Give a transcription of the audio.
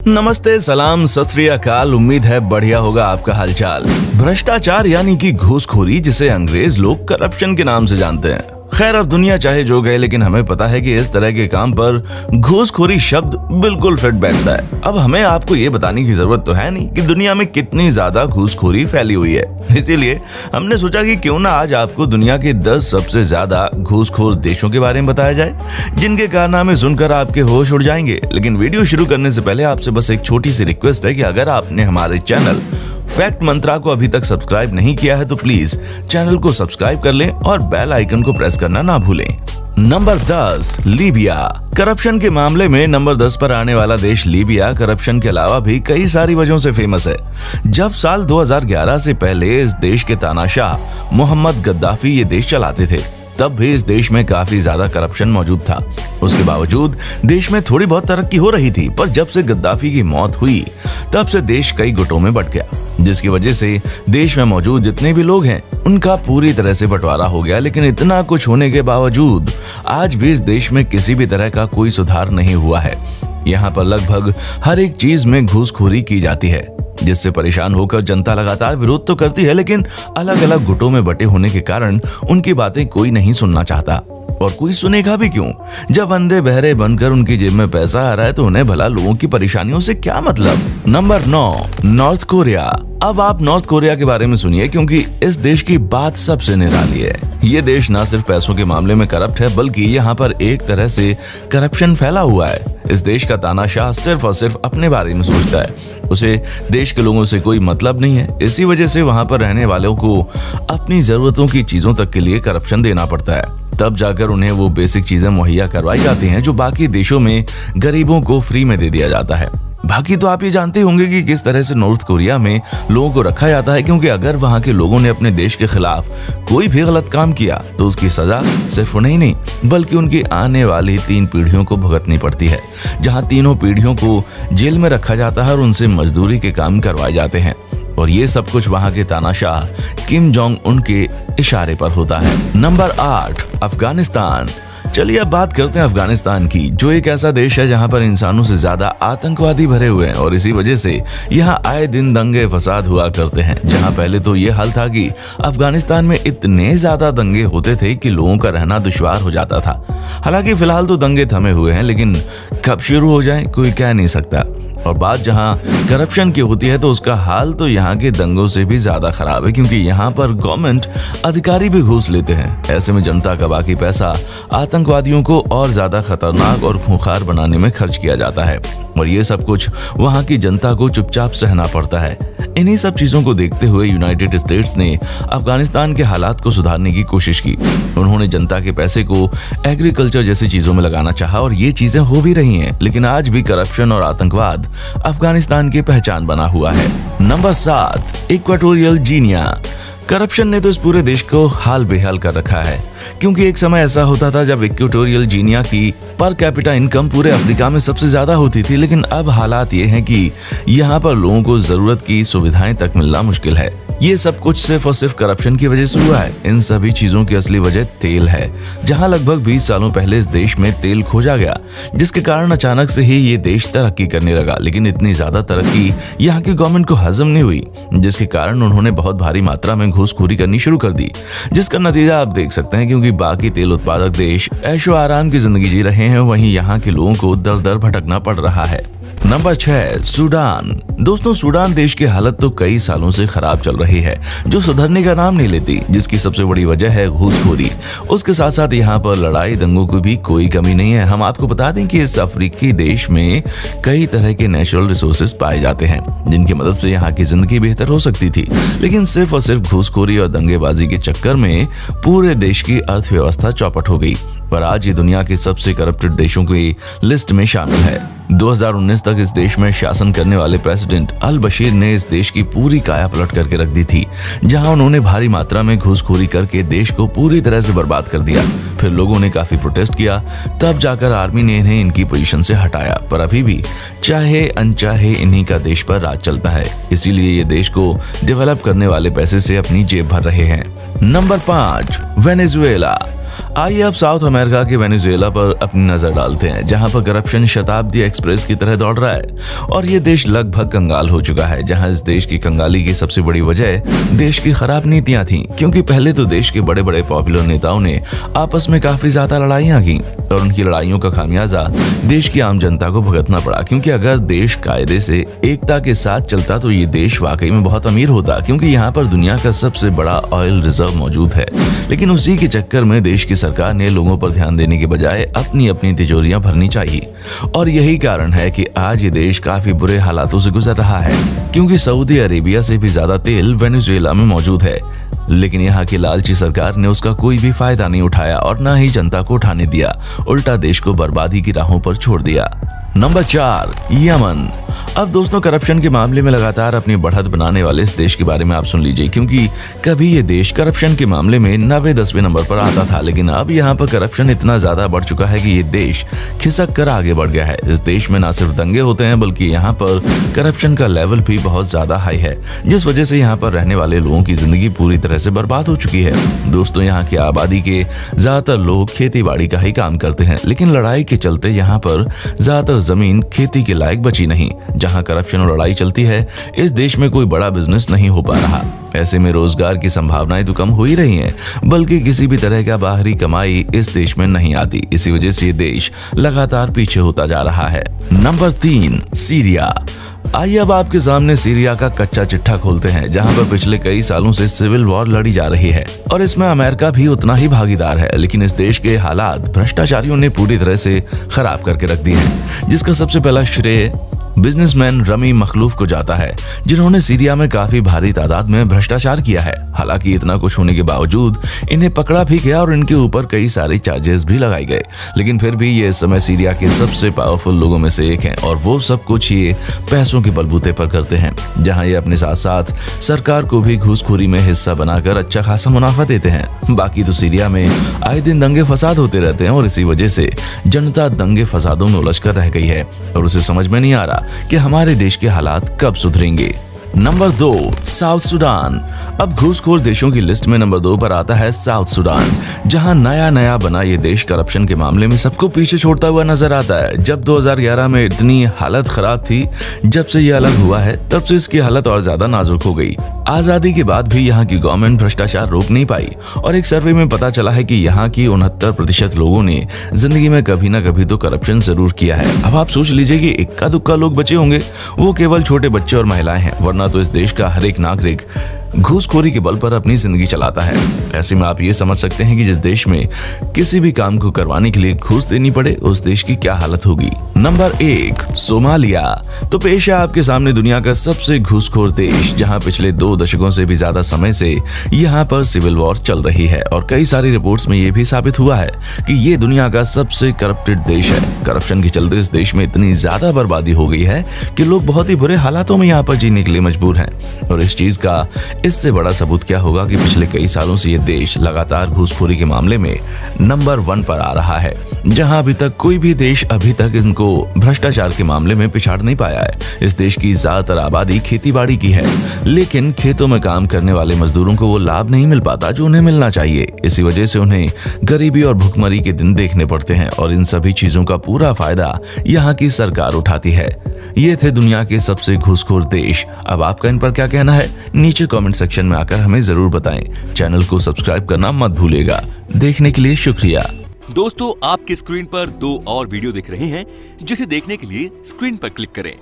नमस्ते, सलाम, सत श्री अकाल। उम्मीद है बढ़िया होगा आपका हालचाल। भ्रष्टाचार यानी कि घूसखोरी, जिसे अंग्रेज लोग करप्शन के नाम से जानते हैं। खैर, अब दुनिया चाहे जो कहे, लेकिन हमें पता है कि इस तरह के काम पर घूसखोरी शब्द बिल्कुल फिट बैठता है। अब हमें आपको ये बताने की जरूरत तो है नहीं कि दुनिया में कितनी ज्यादा घूसखोरी फैली हुई है। इसीलिए हमने सोचा कि क्यों ना आज आपको दुनिया के 10 सबसे ज्यादा घूसखोर देशों के बारे में बताया जाए, जिनके कारनामे सुनकर आपके होश उड़ जाएंगे। लेकिन वीडियो शुरू करने से पहले आपसे बस एक छोटी सी रिक्वेस्ट है कि अगर आपने हमारे चैनल फैक्ट मंत्रा को अभी तक सब्सक्राइब नहीं किया है तो प्लीज चैनल को सब्सक्राइब कर लें और बेल आइकन को प्रेस करना ना भूलें। Number 10, Libya. करप्शन के मामले में नंबर 10 पर आने वाला देश लीबिया करप्शन के अलावा भी कई सारी वजहों से फेमस है। जब साल 2011 से पहले इस देश के तानाशाह मोहम्मद गद्दाफी ये देश चलाते थे, तब भी इस देश में काफी ज्यादा करप्शन मौजूद था। उसके बावजूद देश में थोड़ी बहुत तरक्की हो रही थी, पर जब से गद्दाफी की मौत हुई तब से देश कई गुटों में बंट गया, जिसकी वजह से देश में मौजूद जितने भी लोग हैं उनका पूरी तरह से बंटवारा हो गया। लेकिन इतना कुछ होने के बावजूद आज भी इस देश में किसी भी तरह का कोई सुधार नहीं हुआ है। यहाँ पर लगभग हर एक चीज में घूसखोरी की जाती है, जिससे परेशान होकर जनता लगातार विरोध तो करती है, लेकिन अलग अलग गुटों में बटे होने के कारण उनकी बातें कोई नहीं सुनना चाहता। और कोई सुनेगा भी क्यों? जब अंधे बहरे बनकर उनकी जेब में पैसा आ रहा है तो उन्हें भला लोगों की परेशानियों से क्या मतलब। Number 9, north Korea. अब आप नॉर्थ कोरिया के बारे में सुनिए, क्योंकि इस देश की बात सबसे निराली है। ये देश न सिर्फ पैसों के मामले में करप्ट है, बल्कि यहाँ पर एक तरह से करप्शन फैला हुआ है। इस देश का तानाशाह सिर्फ और सिर्फ अपने बारे में सोचता है, उसे देश के लोगों से कोई मतलब नहीं है। इसी वजह से वहाँ पर रहने वालों को अपनी जरूरतों की चीजों तक के लिए करप्शन देना पड़ता है, तब जाकर उन्हें वो बेसिक चीजें मुहैया करवाई जाती हैं जो बाकी देशों में गरीबों को फ्री में दे दिया जाता है। बाकी तो आप ये जानते होंगे कि किस तरह से नॉर्थ कोरिया में लोगों को रखा जाता है, क्योंकि अगर वहाँ के लोगों ने अपने देश के खिलाफ कोई भी गलत काम किया तो उसकी सजा सिर्फ उन्हें नहीं बल्कि उनकी आने वाली 3 पीढ़ियों को भुगतनी पड़ती है, जहाँ तीनों पीढ़ियों को जेल में रखा जाता है और उनसे मजदूरी के काम करवाए जाते हैं। और ये सब कुछ वहाँ के तानाशाह किम जोंग उन के इशारे पर होता है। नंबर 8, अफगानिस्तान। चलिए अब बात करते हैं अफगानिस्तान की, जो एक ऐसा देश है जहां पर इंसानों से ज्यादा आतंकवादी भरे हुए हैं और इसी वजह से यहां आए दिन दंगे फसाद हुआ करते हैं। जहां पहले तो ये हाल था कि अफगानिस्तान में इतने ज्यादा दंगे होते थे कि लोगों का रहना दुश्वार हो जाता था। हालांकि फिलहाल तो दंगे थमे हुए हैं, लेकिन कब शुरू हो जाए कोई कह नहीं सकता। और बात जहां करप्शन की होती है तो उसका हाल तो यहाँ के दंगों से भी ज्यादा खराब है, क्योंकि यहाँ पर गवर्नमेंट अधिकारी भी घूस लेते हैं। ऐसे में जनता का बाकी पैसा आतंकवादियों को और ज्यादा खतरनाक और खूंखार बनाने में खर्च किया जाता है, और ये सब कुछ वहाँ की जनता को चुपचाप सहना पड़ता है। इन्हीं सब चीजों को देखते हुए यूनाइटेड स्टेट्स ने अफगानिस्तान के हालात को सुधारने की कोशिश की। उन्होंने जनता के पैसे को एग्रीकल्चर जैसी चीजों में लगाना चाहा और ये चीजें हो भी रही हैं, लेकिन आज भी करप्शन और आतंकवाद अफगानिस्तान की पहचान बना हुआ है। Number 7, equatorial Guinea. करप्शन ने तो इस पूरे देश को हाल बेहाल कर रखा है, क्योंकि एक समय ऐसा होता था जब इक्वाटोरियल गिनिया की पर कैपिटा इनकम पूरे अफ्रीका में सबसे ज्यादा होती थी। लेकिन अब हालात ये हैं कि यहाँ पर लोगों को जरूरत की सुविधाएं तक मिलना मुश्किल है। ये सब कुछ सिर्फ और सिर्फ करप्शन की वजह से हुआ है। इन सभी चीजों की असली वजह तेल है, जहां लगभग 20 सालों पहले इस देश में तेल खोजा गया, जिसके कारण अचानक से ही ये देश तरक्की करने लगा। लेकिन इतनी ज्यादा तरक्की यहाँ की गवर्नमेंट को हजम नहीं हुई, जिसके कारण उन्होंने बहुत भारी मात्रा में घूसखोरी करनी शुरू कर दी, जिसका नतीजा आप देख सकते हैं। क्योंकि बाकी तेल उत्पादक देश ऐशो आराम की जिंदगी जी रहे हैं, वहीं यहाँ के लोगों को दर दर भटकना पड़ रहा है। Number 6, Sudan. दोस्तों, सूडान देश की हालत तो कई सालों से खराब चल रही है, जो सुधरने का नाम नहीं लेती, जिसकी सबसे बड़ी वजह है घूसखोरी। उसके साथ साथ यहाँ पर लड़ाई दंगों की भी कोई कमी नहीं है। हम आपको बता दें कि इस अफ्रीकी देश में कई तरह के नेचुरल रिसोर्सेज पाए जाते हैं, जिनकी मदद से यहाँ की जिंदगी बेहतर हो सकती थी, लेकिन सिर्फ और सिर्फ घूसखोरी और दंगेबाजी के चक्कर में पूरे देश की अर्थव्यवस्था चौपट हो गई, पर आज ये दुनिया के सबसे करप्टेड देशों की लिस्ट में शामिल है। 2019 तक इस देश में शासन करने वाले प्रेसिडेंट अल बशीर ने इस देश की पूरी काया पलट करके रख दी थी, जहां उन्होंने भारी मात्रा में घूसखोरी करके देश को पूरी तरह से बर्बाद कर दिया। फिर लोगों ने काफी प्रोटेस्ट किया, तब जाकर आर्मी ने इन्हें इनकी पोजीशन से हटाया, पर अभी भी चाहे अनचाहे इन्हीं का देश पर राज चलता है। इसीलिए ये देश को डेवलप करने वाले पैसे से अपनी जेब भर रहे हैं। Number 5, Venezuela. आइए अब साउथ अमेरिका के वेनेजुएला पर अपनी नजर डालते हैं, जहां पर करप्शन शताब्दी एक्सप्रेस की तरह दौड़ रहा है और ये देश लगभग कंगाल हो चुका है। जहां इस देश की कंगाली की सबसे बड़ी वजह देश की खराब नीतियां थी, क्योंकि पहले तो देश के बड़े बड़े पॉपुलर नेताओं ने आपस में काफी ज्यादा लड़ाइयां की और उनकी लड़ाइयों का खामियाजा देश की आम जनता को भुगतना पड़ा। क्योंकि अगर देश कायदे से एकता के साथ चलता तो ये देश वाकई में बहुत अमीर होता, क्योंकि यहाँ पर दुनिया का सबसे बड़ा ऑयल रिजर्व मौजूद है। लेकिन उसी के चक्कर में देश की सरकार ने लोगों पर ध्यान देने के बजाय अपनी अपनी तिजोरियां भरनी चाहिए और यही कारण है कि आज ये देश काफी बुरे हालातों से गुजर रहा है, क्योंकि सऊदी अरेबिया से भी ज्यादा तेल वेनेजुएला में मौजूद है। लेकिन यहाँ की लालची सरकार ने उसका कोई भी फायदा नहीं उठाया और न ही जनता को उठाने दिया, उल्टा देश को बर्बादी की राहों पर छोड़ दिया। Number 4, Yemen. अब दोस्तों, करप्शन के मामले में लगातार अपनी बढ़त बनाने वाले इस देश के बारे में आप सुन लीजिए, क्योंकि कभी ये देश करप्शन के मामले में 90-10वें नंबर पर आता था, लेकिन अब यहाँ पर करप्शन इतना ज्यादा बढ़ चुका है कि ये देश खिसक कर आगे बढ़ गया है। इस देश में न सिर्फ दंगे होते हैं, बल्कि यहाँ पर करप्शन का लेवल भी बहुत ज्यादा हाई है, जिस वजह से यहाँ पर रहने वाले लोगों की जिंदगी पूरी तरह से बर्बाद हो चुकी है। दोस्तों, यहाँ की आबादी के ज्यादातर लोग खेती बाड़ी का ही काम करते हैं, लेकिन लड़ाई के चलते यहाँ पर ज्यादातर जमीन खेती के लायक बची नहीं। जहां करप्शन और लड़ाई चलती है, इस देश में कोई बड़ा बिजनेस नहीं हो पा रहा। ऐसे में रोजगार की संभावनाएं तो कम हो ही रही हैं, बल्कि किसी भी तरह का बाहरी कमाई इस देश में नहीं आती। इसी वजह से ये देश लगातार पीछे होता जा रहा है। Number 3, Syria. आइए अब आपके सामने सीरिया का कच्चा चिट्ठा खोलते हैं, जहां पर पिछले कई सालों से सिविल वॉर लड़ी जा रही है और इसमें अमेरिका भी उतना ही भागीदार है। लेकिन इस देश के हालात भ्रष्टाचारियों ने पूरी तरह से खराब करके रख दिए हैं, जिसका सबसे पहला श्रेय बिजनेसमैन रमी मखलूफ को जाता है, जिन्होंने सीरिया में काफी भारी तादाद में भ्रष्टाचार किया है। हालांकि इतना कुछ होने के बावजूद इन्हें पकड़ा भी गया और इनके ऊपर कई सारे चार्जेस भी लगाए गए, लेकिन फिर भी ये इस समय सीरिया के सबसे पावरफुल लोगों में से एक हैं और वो सब कुछ ये पैसों के बलबूते पर करते हैं, जहां ये अपने साथ साथ सरकार को भी घूसखोरी में हिस्सा बनाकर अच्छा खासा मुनाफा देते हैं। बाकी तो सीरिया में आए दिन दंगे फसाद होते रहते हैं और इसी वजह से जनता दंगे फसादों में उलझ कर रह गई है और उसे समझ में नहीं आ रहा कि हमारे देश के हालात कब सुधरेंगे। Number 2, south Sudan. अब घूसखोर देशों की लिस्ट में नंबर 2 पर आता है साउथ सुडान, जहां नया नया बना ये देश करप्शन के मामले में सबको पीछे छोड़ता हुआ नजर आता है। जब 2011 में इतनी हालत खराब थी, जब से ये अलग हुआ है तब से इसकी हालत और ज्यादा नाजुक हो गई। आजादी के बाद भी यहाँ की गवर्नमेंट भ्रष्टाचार रोक नहीं पाई और एक सर्वे में पता चला है कि यहाँ की 69% लोगों ने जिंदगी में कभी ना कभी तो करप्शन जरूर किया है। अब आप सोच लीजिए कि इक्का दुक्का लोग बचे होंगे, वो केवल छोटे बच्चे और महिलाएं हैं, वरना तो इस देश का हर एक नागरिक घूसखोरी के बल पर अपनी जिंदगी चलाता है। ऐसे में आप ये समझ सकते हैं कि जिस देश में किसी भी काम को करवाने के लिए घूस देनी पड़े, उस देश की क्या हालत होगी। Number 1, Somalia. तो पेश है आपके सामने दुनिया का सबसे घूसखोर देश, जहां पिछले 2 दशकों से भी ज्यादा समय से यहाँ पर सिविल वॉर चल रही है और कई सारी रिपोर्ट्स में ये भी साबित हुआ है कि ये दुनिया का सबसे करप्टेड देश है। करप्शन के चलते इस देश में इतनी ज्यादा बर्बादी हो गई है कि लोग बहुत ही बुरे हालातों में यहाँ पर जीने के लिए मजबूर हैं और इस चीज का इससे बड़ा सबूत क्या होगा कि पिछले कई सालों से ये देश लगातार घूसखोरी के मामले में नंबर 1 पर आ रहा है, जहां अभी तक कोई भी देश अभी तक इनको भ्रष्टाचार के मामले में पिछाड़ नहीं पाया है। इस देश की ज्यादातर आबादी खेतीबाड़ी की है, लेकिन खेतों में काम करने वाले मजदूरों को वो लाभ नहीं मिल पाता जो उन्हें मिलना चाहिए। इसी वजह से उन्हें गरीबी और भुखमरी के दिन देखने पड़ते हैं और इन सभी चीजों का पूरा फायदा यहाँ की सरकार उठाती है। ये थे दुनिया के सबसे घूसखोर देश। अब आपका इन पर क्या कहना है, नीचे कमेंट सेक्शन में आकर हमें जरूर बताएं। चैनल को सब्सक्राइब करना मत भूलिएगा। देखने के लिए शुक्रिया। दोस्तों, आपकी स्क्रीन पर 2 और वीडियो दिख रहे हैं, जिसे देखने के लिए स्क्रीन पर क्लिक करें।